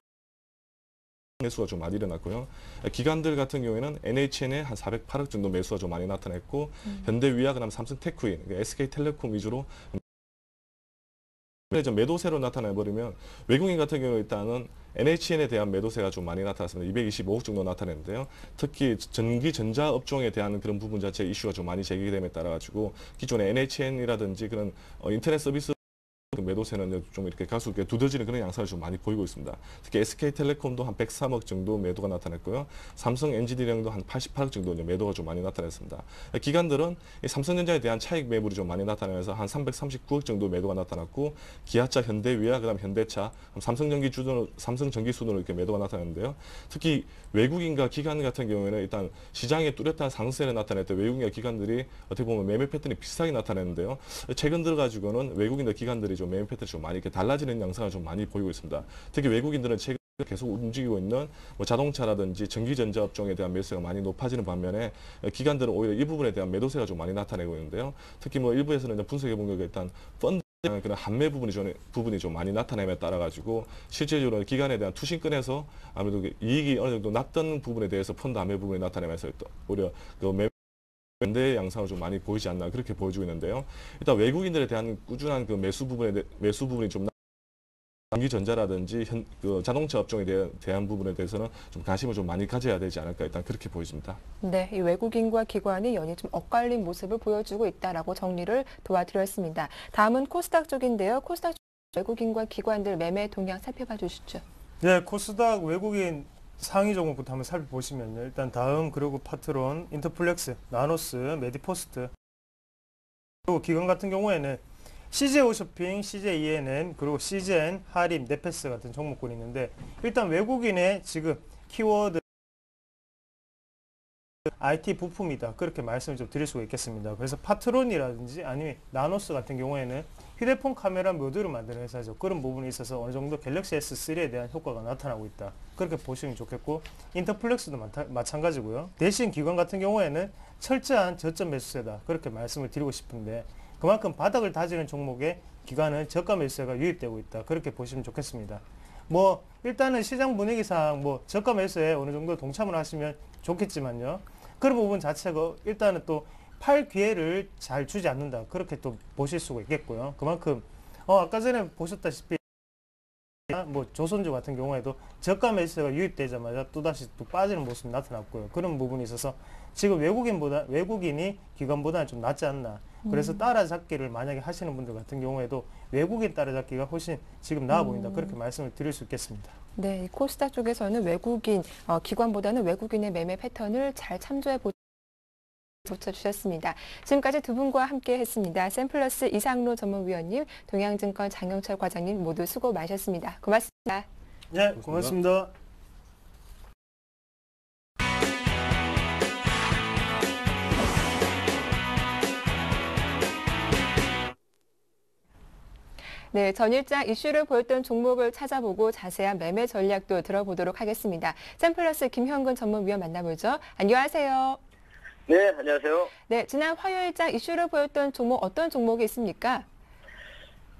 매수가 좀 많이 일어났고요. 기관들 같은 경우에는 NHN에 한 408억 정도 매수가 좀 많이 나타냈고 현대위아 그다음 삼성테크인, SK텔레콤 위주로 좀 매도세로 나타나 버리면 외국인 같은 경우 일단은 NHN에 대한 매도세가 좀 많이 나타났습니다. 225억 정도 나타냈는데요. 특히 전기 전자 업종에 대한 그런 부분 자체 이슈가 좀 많이 제기됨에 따라 가지고 기존의 NHN이라든지 그런 인터넷 서비스 매도세는 좀 이렇게 가수 있게 두드러지는 그런 양상을 좀 많이 보이고 있습니다. 특히 SK텔레콤도 한 103억 정도 매도가 나타났고요. 삼성 엔지니어링도 한 88억 정도 매도가 좀 많이 나타났습니다. 기관들은 이 삼성전자에 대한 차익 매물이 좀 많이 나타나면서 한 339억 정도 매도가 나타났고 기아차, 현대위아, 그다음 현대차, 삼성전기 수준으로 이렇게 매도가 나타났는데요. 특히 외국인과 기관 같은 경우에는 일단 시장에 뚜렷한 상승세를 나타냈던 외국인과 기관들이 어떻게 보면 매매 패턴이 비슷하게 나타냈는데요. 최근 들어 가지고는 외국인과 기관들이 좀 매매 패턴이 좀 많이 이렇게 달라지는 양상을 좀 많이 보이고 있습니다. 특히 외국인들은 최근 계속 움직이고 있는 뭐 자동차라든지 전기전자 업종에 대한 매수가 많이 높아지는 반면에 기관들은 오히려 이 부분에 대한 매도세가 좀 많이 나타내고 있는데요. 특히 뭐 일부에서는 분석해 본 결과 일단 펀드 그런 한매 부분이 좀 많이 나타남에 따라 가지고 실질적으로 기관에 대한 투신권에서 아무래도 이익이 어느 정도 났던 부분에 대해서 펀드 한매 부분이 나타나면서 또 오히려 그 반대의 양상을 좀 많이 보이지 않나 그렇게 보여지고 있는데요. 일단 외국인들에 대한 꾸준한 그 매수 부분이 좀 전기전자라든지 그 자동차 업종에 대한 부분에 대해서는 좀 관심을 좀 많이 가져야 되지 않을까 일단 그렇게 보여집니다. 네, 이 외국인과 기관이 연일 좀 엇갈린 모습을 보여주고 있다라고 정리를 도와드렸습니다. 다음은 코스닥 쪽인데요. 코스닥 쪽 외국인과 기관들 매매 동향 살펴봐 주시죠. 네, 코스닥 외국인 상위 종목부터 한번 살펴보시면요. 일단 다음 그리고 파트론, 인터플렉스, 나노스, 메디포스트 그리고 기관 같은 경우에는 CJ오쇼핑, CJENM, 그리고 CJN, 하림, 네페스 같은 종목군이 있는데 일단 외국인의 지금 키워드 IT 부품이다. 그렇게 말씀을 좀 드릴 수가 있겠습니다. 그래서 파트론이라든지 아니면 나노스 같은 경우에는 휴대폰 카메라 모듈을 만드는 회사죠. 그런 부분이 있어서 어느 정도 갤럭시 S3에 대한 효과가 나타나고 있다. 그렇게 보시면 좋겠고 인터플렉스도 마찬가지고요. 대신 기관 같은 경우에는 철저한 저점 매수세다. 그렇게 말씀을 드리고 싶은데 그만큼 바닥을 다지는 종목에 기관은 저가 매수세가 유입되고 있다. 그렇게 보시면 좋겠습니다. 뭐 일단은 시장 분위기상 뭐 저가 매수에 어느 정도 동참을 하시면 좋겠지만요. 그런 부분 자체가 일단은 또 팔 기회를 잘 주지 않는다. 그렇게 또 보실 수가 있겠고요. 그만큼 아까 전에 보셨다시피 뭐 조선주 같은 경우에도 저가 매수세가 유입되자마자 또다시 또 빠지는 모습이 나타났고요. 그런 부분이 있어서 지금 외국인이 기관보다는 좀 낫지 않나. 그래서 따라잡기를 만약에 하시는 분들 같은 경우에도 외국인 따라잡기가 훨씬 지금 나아 보인다. 그렇게 말씀을 드릴 수 있겠습니다. 네, 코스닥 쪽에서는 외국인, 기관보다는 외국인의 매매 패턴을 잘 참조해 붙여주셨습니다. 지금까지 두 분과 함께 했습니다. 샘플러스 이상로 전문위원님, 동양증권 장영철 과장님 모두 수고 많으셨습니다. 고맙습니다. 네, 고맙습니다. 네, 전일장 이슈를 보였던 종목을 찾아보고 자세한 매매 전략도 들어보도록 하겠습니다. 샘플러스 김현근 전문위원 만나보죠. 안녕하세요. 네, 안녕하세요. 네, 지난 화요일장 이슈를 보였던 종목 어떤 종목이 있습니까?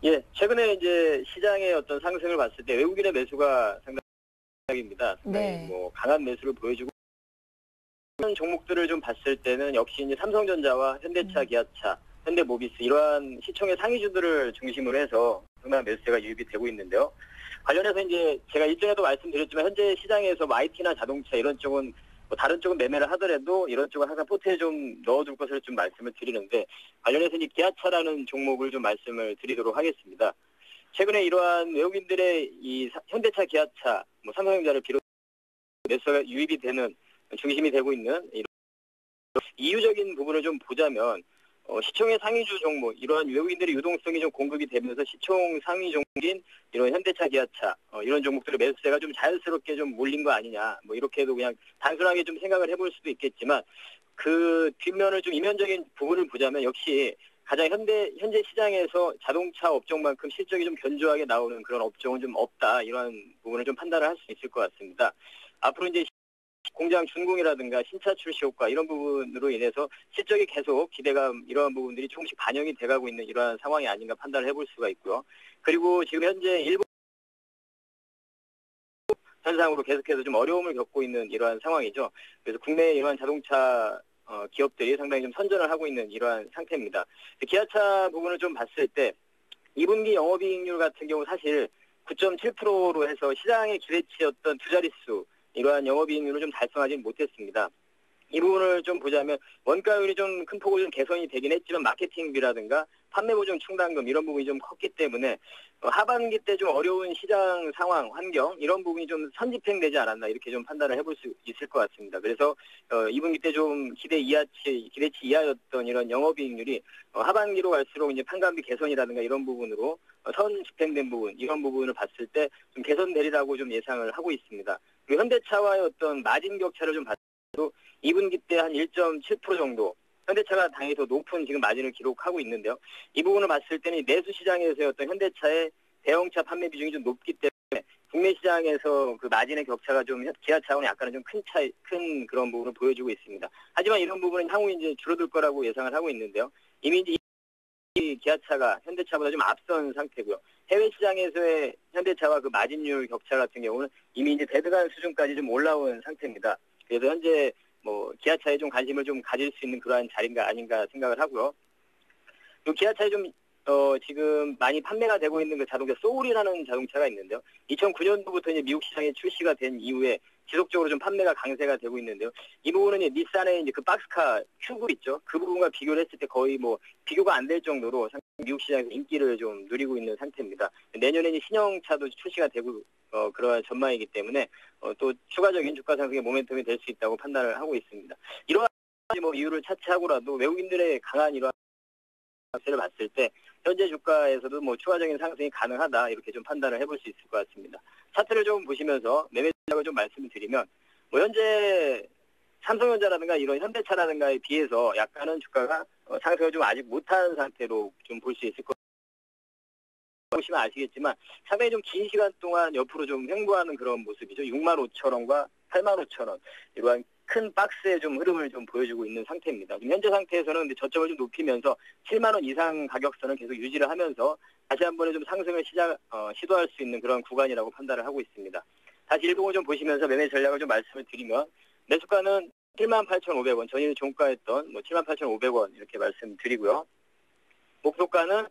예, 최근에 이제 시장의 어떤 상승을 봤을 때 외국인의 매수가 상당입니다. 네. 뭐 강한 매수를 보여주고 이런 종목들을 좀 봤을 때는 역시 이제 삼성전자와 현대차, 기아차, 현대모비스 이러한 시총의 상위주들을 중심으로 해서 상당한 매수세가 유입이 되고 있는데요. 관련해서 이제 제가 일전에도 말씀드렸지만 현재 시장에서 뭐 IT나 자동차 이런 쪽은 뭐 다른 쪽은 매매를 하더라도 이런 쪽은 항상 포트에 좀 넣어둘 것을 좀 말씀을 드리는데 관련해서 이제 기아차라는 종목을 좀 말씀을 드리도록 하겠습니다. 최근에 이러한 외국인들의 이 현대차, 기아차, 뭐 삼성전자를 비롯 매수가 유입이 되는 중심이 되고 있는 이런 이유적인 부분을 좀 보자면 시총의 상위주 종목 이러한 외국인들의 유동성이 좀 공급이 되면서 시총 상위 종목인 이런 현대차, 기아차 이런 종목들의 매수세가 좀 자연스럽게 좀 몰린 거 아니냐 뭐 이렇게도 그냥 단순하게 좀 생각을 해볼 수도 있겠지만 그 뒷면을 좀 이면적인 부분을 보자면 역시 가장 현재 시장에서 자동차 업종만큼 실적이 좀 견조하게 나오는 그런 업종은 좀 없다 이런 부분을 좀 판단을 할 수 있을 것 같습니다. 앞으로 이제 공장 준공이라든가 신차 출시 효과 이런 부분으로 인해서 실적이 계속 기대감 이러한 부분들이 조금씩 반영이 돼가고 있는 이러한 상황이 아닌가 판단을 해볼 수가 있고요. 그리고 지금 현재 일본 현상으로 계속해서 좀 어려움을 겪고 있는 이러한 상황이죠. 그래서 국내 이러한 자동차 기업들이 상당히 좀 선전을 하고 있는 이러한 상태입니다. 기아차 부분을 좀 봤을 때 2분기 영업이익률 같은 경우 사실 9.7%로 해서 시장의 기대치였던 두 자릿수 이러한 영업이익률을 좀 달성하지는 못했습니다. 이 부분을 좀 보자면 원가율이 좀 큰 폭으로 좀 개선이 되긴 했지만 마케팅비라든가 판매 보증 충당금 이런 부분이 좀 컸기 때문에 하반기 때 좀 어려운 시장 상황, 환경 이런 부분이 좀 선집행되지 않았나 이렇게 좀 판단을 해볼 수 있을 것 같습니다. 그래서 2분기 때 좀 기대치 이하였던 이런 영업이익률이 하반기로 갈수록 이제 판관비 개선이라든가 이런 부분으로 선집행된 부분 이런 부분을 봤을 때 좀 개선되리라고 좀 예상을 하고 있습니다. 그리고 현대차와의 어떤 마진 격차를 좀 봤도 2분기 때 한 1.7% 정도 현대차가 당연히 더 높은 지금 마진을 기록하고 있는데요. 이 부분을 봤을 때는 내수 시장에서의 어떤 현대차의 대형차 판매 비중이 좀 높기 때문에 국내 시장에서 그 마진의 격차가 좀 기아차와는 약간은 좀 큰 그런 부분을 보여주고 있습니다. 하지만 이런 부분은 향후 이제 줄어들 거라고 예상을 하고 있는데요. 이미 이제 이 기아차가 현대차보다 좀 앞선 상태고요. 해외 시장에서의 현대차와 그 마진율 격차 같은 경우는 이미 이제 데드간 수준까지 좀 올라온 상태입니다. 그래서 현재 뭐 기아차에 좀 관심을 좀 가질 수 있는 그러한 자리인가 아닌가 생각을 하고요. 또 기아차에 좀 지금 많이 판매가 되고 있는 그 자동차 소울이라는 자동차가 있는데요. 2009년도부터 이제 미국 시장에 출시가 된 이후에 지속적으로 좀 판매가 강세가 되고 있는데요. 이 부분은 이제 닛산의 이제 그 박스카 큐브 있죠. 그 부분과 비교를 했을 때 거의 뭐 비교가 안 될 정도로 미국 시장에서 인기를 좀 누리고 있는 상태입니다. 내년에 이제 신형차도 출시가 되고 그러한 전망이기 때문에 또 추가적인 주가 상승의 모멘텀이 될 수 있다고 판단을 하고 있습니다. 이러한 뭐 이유를 차치하고라도 외국인들의 강한 이러한 를 봤을 때 현재 주가에서도 뭐 추가적인 상승이 가능하다 이렇게 좀 판단을 해볼 수 있을 것 같습니다. 차트를 좀 보시면서 매매 전략을 좀 말씀을 드리면 뭐 현재 삼성전자라든가 이런 현대차라든가에 비해서 약간은 주가가 상승을 좀 아직 못한 상태로 좀 볼 수 있을 것 같습니다. 보시면 아시겠지만 상당히 좀 긴 시간 동안 옆으로 좀 횡보하는 그런 모습이죠. 65,000원과 85,000원 이러한 큰 박스의 좀 흐름을 좀 보여주고 있는 상태입니다. 지금 현재 상태에서는 근데 저점을 좀 높이면서 7만 원 이상 가격선을 계속 유지를 하면서 다시 한 번에 좀 상승을 시도할 수 있는 그런 구간이라고 판단을 하고 있습니다. 다시 일봉을 좀 보시면서 매매 전략을 좀 말씀을 드리면 매수가는 78,500원, 전일 종가였던 뭐 78,500원 이렇게 말씀드리고요. 목표가는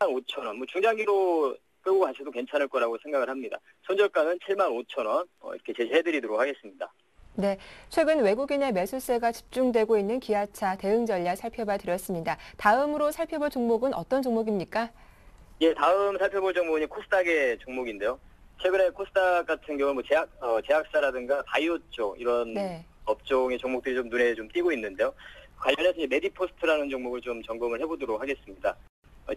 5,000원, 뭐 중장기로 끌고 가셔도 괜찮을 거라고 생각을 합니다. 손절가는 75,000원 이렇게 제시해드리도록 하겠습니다. 네, 최근 외국인의 매수세가 집중되고 있는 기아차 대응 전략 살펴봐 드렸습니다. 다음으로 살펴볼 종목은 어떤 종목입니까? 예, 다음 살펴볼 종목은 코스닥의 종목인데요. 최근에 코스닥 같은 경우는 뭐 제약사라든가 바이오 쪽 이런 업종의 종목들이 좀 눈에 좀 띄고 있는데요. 관련해서 이제 메디포스트라는 종목을 좀 점검을 해보도록 하겠습니다.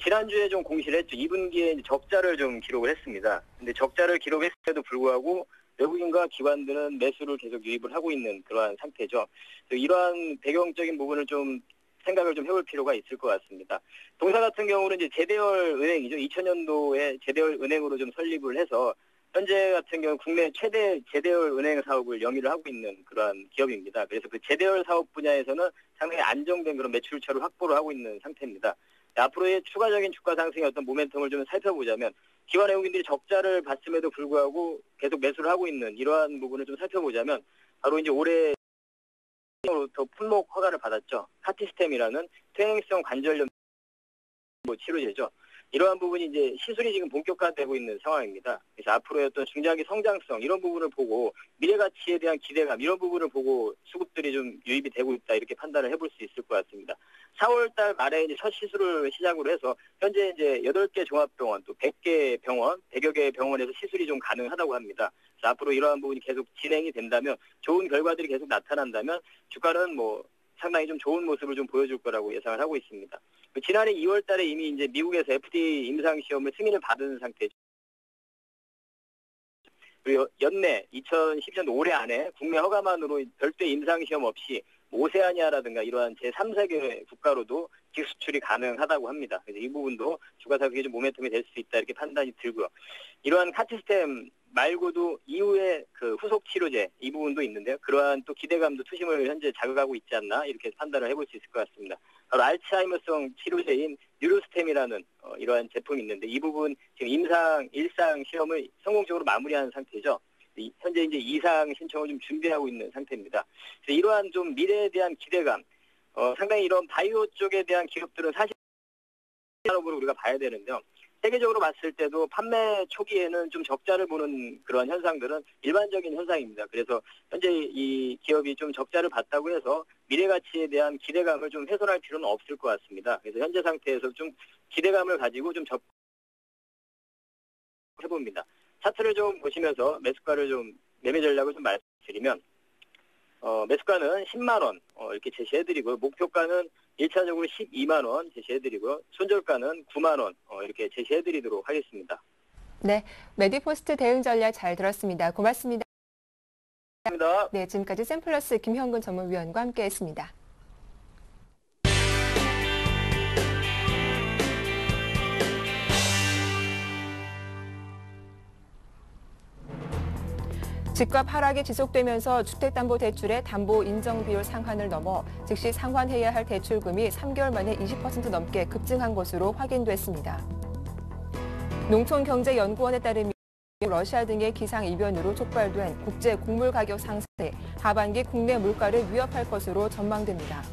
지난주에 좀 공시를 했죠. 2분기에 이제 적자를 좀 기록을 했습니다. 근데 적자를 기록했음에도 불구하고 외국인과 기관들은 매수를 계속 유입을 하고 있는 그러한 상태죠. 이러한 배경적인 부분을 좀 생각을 좀 해볼 필요가 있을 것 같습니다. 동사 같은 경우는 이제 제대열 은행이죠. 2000년도에 제대열 은행으로 좀 설립을 해서 현재 같은 경우 국내 최대 제대열 은행 사업을 영위를 하고 있는 그러한 기업입니다. 그래서 그 제대열 사업 분야에서는 상당히 안정된 그런 매출처를 확보를 하고 있는 상태입니다. 앞으로의 추가적인 주가 상승의 어떤 모멘텀을 좀 살펴보자면 기관 외국인들이 적자를 봤음에도 불구하고 계속 매수를 하고 있는 이러한 부분을 좀 살펴보자면 바로 이제 올해 더 품목 허가를 받았죠. 카티스템이라는 퇴행성 관절염 치료제죠. 이러한 부분이 이제 시술이 지금 본격화되고 있는 상황입니다. 그래서 앞으로의 어떤 중장기 성장성 이런 부분을 보고 미래 가치에 대한 기대감 이런 부분을 보고 수급들이 좀 유입이 되고 있다 이렇게 판단을 해볼 수 있을 것 같습니다. 4월달 말에 이제 첫 시술을 시작으로 해서 현재 이제 8개 종합병원 또 100개 병원, 100여 개 병원에서 시술이 좀 가능하다고 합니다. 그래서 앞으로 이러한 부분이 계속 진행이 된다면 좋은 결과들이 계속 나타난다면 주가는 뭐 상당히 좀 좋은 모습을 좀 보여줄 거라고 예상을 하고 있습니다. 지난해 2월 달에 이미 이제 미국에서 FDA 임상 시험을 승인을 받은 상태죠. 그리고 연내 2012년 올해 안에 국내 허가만으로 별도의 임상 시험 없이 오세아니아라든가 이러한 제3세계 국가로도 직수출이 가능하다고 합니다. 그래서 이 부분도 주가 사격이 좀 모멘텀이 될 수 있다 이렇게 판단이 들고요. 이러한 카티스템 말고도 이후에 그 후속 치료제 이 부분도 있는데요. 그러한 또 기대감도 투심을 현재 자극하고 있지 않나 이렇게 판단을 해볼 수 있을 것 같습니다. 바로 알츠하이머성 치료제인 뉴로스템이라는 이러한 제품이 있는데 이 부분 지금 일상 시험을 성공적으로 마무리한 상태죠. 현재 이제 이상 신청을 좀 준비하고 있는 상태입니다. 그래서 이러한 좀 미래에 대한 기대감, 상당히 이런 바이오 쪽에 대한 기업들은 사실 산업으로 우리가 봐야 되는데요. 세계적으로 봤을 때도 판매 초기에는 좀 적자를 보는 그런 현상들은 일반적인 현상입니다. 그래서 현재 이 기업이 좀 적자를 봤다고 해서 미래 가치에 대한 기대감을 좀 훼손할 필요는 없을 것 같습니다. 그래서 현재 상태에서 좀 기대감을 가지고 좀 해봅니다. 차트를 좀 보시면서 매수가를 좀 매매 전략을 좀 말씀드리면 매수가는 10만 원 이렇게 제시해드리고 목표가는 1차적으로 12만 원 제시해드리고 손절가는 9만 원 이렇게 제시해드리도록 하겠습니다. 네, 메디포스트 대응 전략 잘 들었습니다. 고맙습니다. 감사합니다. 네, 지금까지 샘플러스 김형근 전문위원과 함께했습니다. 집값 하락이 지속되면서 주택담보대출의 담보 인정 비율 상한을 넘어 즉시 상환해야 할 대출금이 3개월 만에 20% 넘게 급증한 것으로 확인됐습니다. 농촌경제연구원에 따르면 러시아 등의 기상이변으로 촉발된 국제 곡물 가격 상승에 하반기 국내 물가를 위협할 것으로 전망됩니다.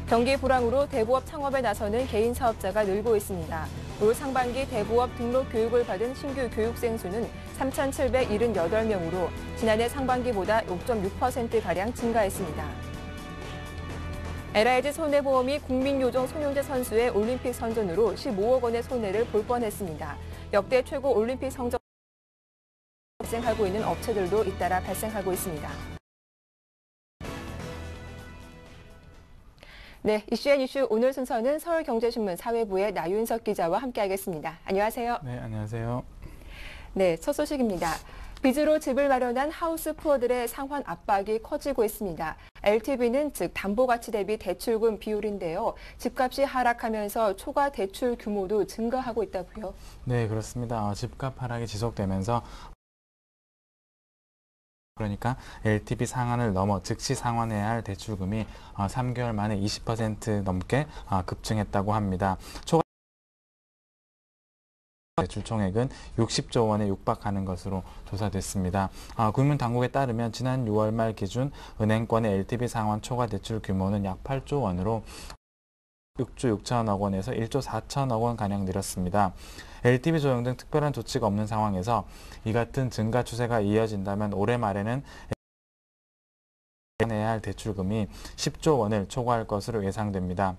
경기 불황으로 대부업 창업에 나서는 개인 사업자가 늘고 있습니다. 올 상반기 대부업 등록 교육을 받은 신규 교육생 수는 3,778명으로 지난해 상반기보다 6.6%가량 증가했습니다. LIG 손해보험이 국민요정 손용재 선수의 올림픽 선전으로 15억 원의 손해를 볼 뻔했습니다. 역대 최고 올림픽 성적 발생하고 있는 업체들도 잇따라 발생하고 있습니다. 네, 이슈앤이슈 오늘 순서는 서울경제신문 사회부의 나윤석 기자와 함께하겠습니다. 안녕하세요. 네, 안녕하세요. 네, 첫 소식입니다. 빚으로 집을 마련한 하우스 푸어들의 상환 압박이 커지고 있습니다. LTV는 즉 담보가치 대비 대출금 비율인데요. 집값이 하락하면서 초과 대출 규모도 증가하고 있다고요? 네, 그렇습니다. 집값 하락이 지속되면서 그러니까 LTV 상한을 넘어 즉시 상환해야 할 대출금이 3개월 만에 20% 넘게 급증했다고 합니다. 초과 대출 총액은 60조 원에 육박하는 것으로 조사됐습니다. 금융당국에 따르면 지난 6월 말 기준 은행권의 LTV 상환 초과 대출 규모는 약 8조 원으로 6조 6천억 원에서 1조 4천억 원가량 늘었습니다. LTV 조정 등 특별한 조치가 없는 상황에서 이 같은 증가 추세가 이어진다면 올해 말에는 내야 할 대출금이 10조 원을 초과할 것으로 예상됩니다.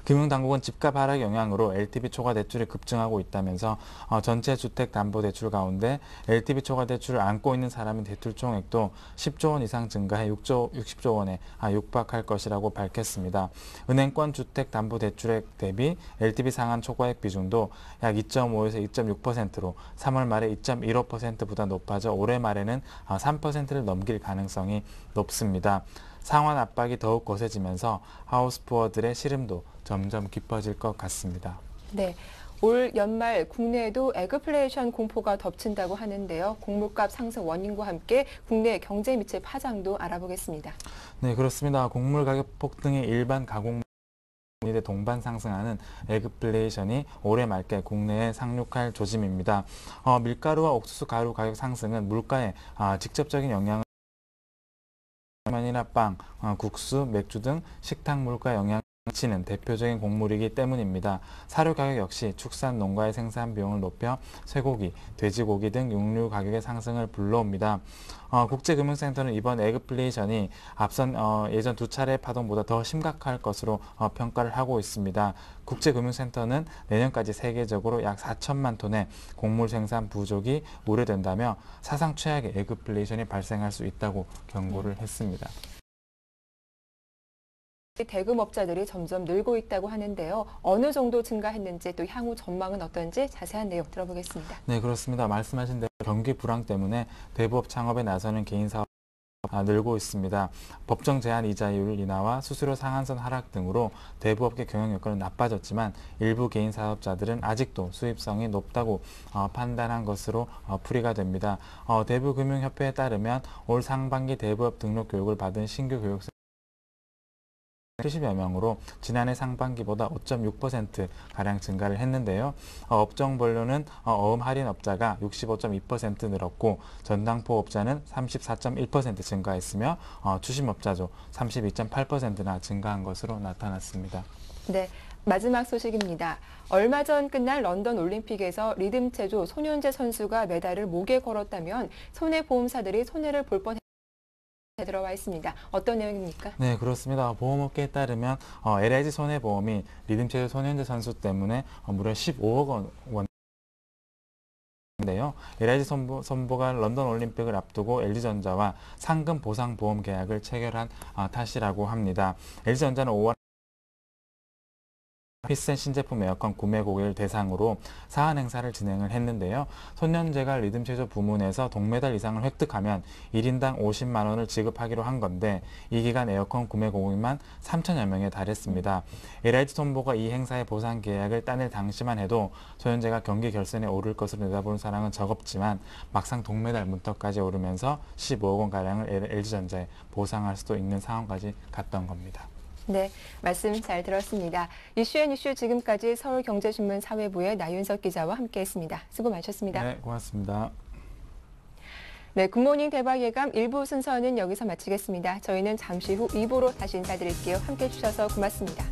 금융당국은 집값 하락 영향으로 LTV 초과 대출이 급증하고 있다면서 전체 주택담보대출 가운데 LTV 초과 대출을 안고 있는 사람의 대출 총액도 10조 원 이상 증가해 60조 원에 육박할 것이라고 밝혔습니다. 은행권 주택담보대출액 대비 LTV 상한 초과액 비중도 약 2.5에서 2.6%로 3월 말에 2.15%보다 높아져 올해 말에는 3%를 넘길 가능성이 높습니다. 상환 압박이 더욱 거세지면서 하우스푸어들의 시름도 점점 깊어질 것 같습니다. 네, 올 연말 국내에도 에그플레이션 공포가 덮친다고 하는데요. 곡물값 상승 원인과 함께 국내 경제에 미칠 파장도 알아보겠습니다. 네, 그렇습니다. 곡물 가격 폭등이 일반 가공물에 동반 상승하는 에그플레이션이 올해 말께 국내에 상륙할 조짐입니다. 밀가루와 옥수수 가루 가격 상승은 물가에 직접적인 영향을 라면이나 빵, 국수, 맥주 등 식탁 물가 영향 치는 대표적인 곡물이기 때문입니다. 사료 가격 역시 축산 농가의 생산 비용을 높여 쇠고기, 돼지고기 등 육류 가격의 상승을 불러옵니다. 국제금융센터는 이번 에그플레이션이 앞선 예전 두 차례 파동보다 더 심각할 것으로 평가를 하고 있습니다. 국제금융센터는 내년까지 세계적으로 약 4천만 톤의 곡물 생산 부족이 우려된다며 사상 최악의 에그플레이션이 발생할 수 있다고 경고를 했습니다. 대금업자들이 점점 늘고 있다고 하는데요. 어느 정도 증가했는지 또 향후 전망은 어떤지 자세한 내용 들어보겠습니다. 네, 그렇습니다. 말씀하신 대로 경기 불황 때문에 대부업 창업에 나서는 개인 사업 늘고 있습니다. 법정 제한 이자율 인하와 수수료 상한선 하락 등으로 대부업계 경영 여건은 나빠졌지만 일부 개인 사업자들은 아직도 수입성이 높다고 판단한 것으로 풀이가 됩니다. 대부금융협회에 따르면 올 상반기 대부업 등록 교육을 받은 신규 교육생 70여 명으로 지난해 상반기보다 5.6%가량 증가를 했는데요. 업종별로는 어음 할인업자가 65.2% 늘었고 전당포업자는 34.1% 증가했으며 추심업자도 32.8%나 증가한 것으로 나타났습니다. 네, 마지막 소식입니다. 얼마 전 끝날 런던 올림픽에서 리듬체조 손현재 선수가 메달을 목에 걸었다면 손해보험사들이 손해를 볼 뻔했습니다. 들어와 있습니다. 어떤 내용입니까? 네, 그렇습니다. 보험업계에 따르면 LIG 손해보험이 리듬체조 손현재 선수 때문에 무려 15억 원인데요. LIG 선보가 런던 올림픽을 앞두고 LG전자와 상금 보상 보험 계약을 체결한 탓이라고 합니다. LG전자는 5월 휘센 신제품 에어컨 구매 고객을 대상으로 사안 행사를 진행을 했는데요. 손현재가 리듬체조 부문에서 동메달 이상을 획득하면 1인당 50만 원을 지급하기로 한 건데 이 기간 에어컨 구매 고객만 3천여 명에 달했습니다. LIG 손보가 이 행사의 보상 계약을 따낼 당시만 해도 손현재가 경기 결선에 오를 것으로 내다보는 사람은 적었지만 막상 동메달 문턱까지 오르면서 15억 원가량을 LG전자에 보상할 수도 있는 상황까지 갔던 겁니다. 네, 말씀 잘 들었습니다. 이슈앤이슈 지금까지 서울경제신문 사회부의 나윤석 기자와 함께했습니다. 수고 많으셨습니다. 네, 고맙습니다. 네, 굿모닝 대박 예감 1부 순서는 여기서 마치겠습니다. 저희는 잠시 후 2부로 다시 인사드릴게요. 함께해 주셔서 고맙습니다.